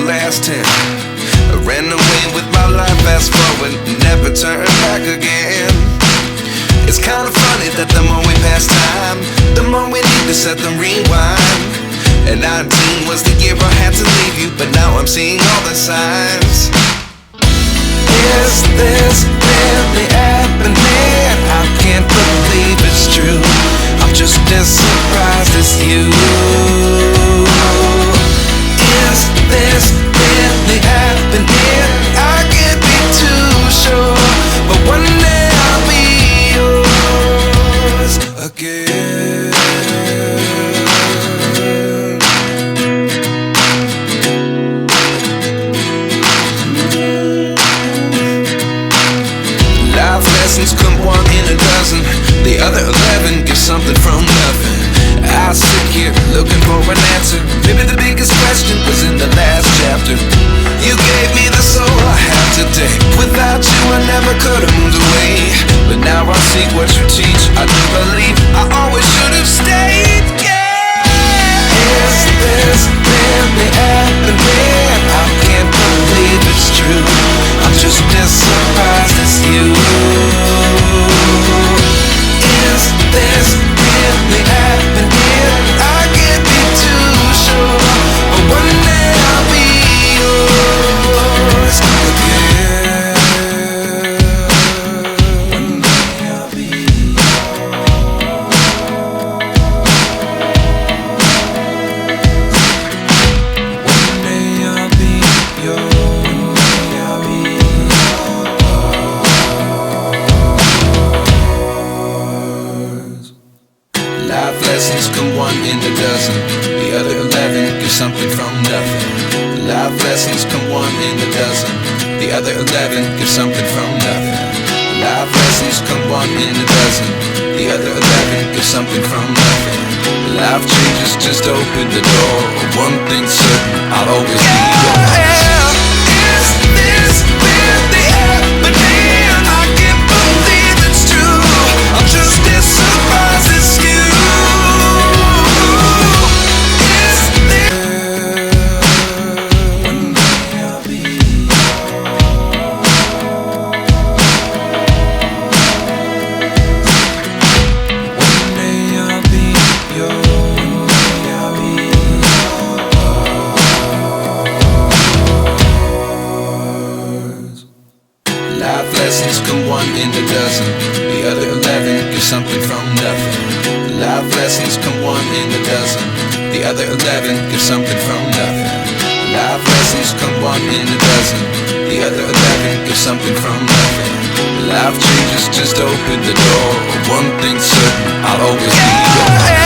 last 10. I ran away with my life, fast forward, never turn back again. It's kinda funny that the more we pass time, the more we need to set the rewind. And 19 was the year I had to leave you, but now I'm seeing all the signs. Is this really happening? I can't believe it's true. I'm just as surprised as you. Is this really happening? I can't be too sure, but one day I'll be yours again. Life lessons come one in a dozen. The other 11 give something from nothing. I sit here looking for an answer. Maybe the biggest question was in the last chapter. You gave me the soul I have today. Without you I never could have moved away. But now I see what you teach. I do believe I always should have stayed. Yeah. Is this really happening? I can't believe it's true. I'm just as surprised as you. Is this really happening? I can't be too sure, but one day I'll be yours again. One day I'll be yours. One day I'll be yours. Life lessons come one in a dozen. The other 11 give something from nothing. Life lessons come one in a dozen. The other 11 give something from nothing. Life lessons come one in a dozen. The other 11 give something from nothing. Life changes just open the door. One thing's certain, I'll always be yours. Is this really happening? I can't believe it's true. I'm just as surprised as you. Life lessons come one in a dozen. The other 11 give something from nothing. Life lessons come one in a dozen. The other 11 give something from nothing. Life lessons come one in a dozen. The other 11 give something from nothing. Life changes just open the door. One thing's certain, I'll always be yours.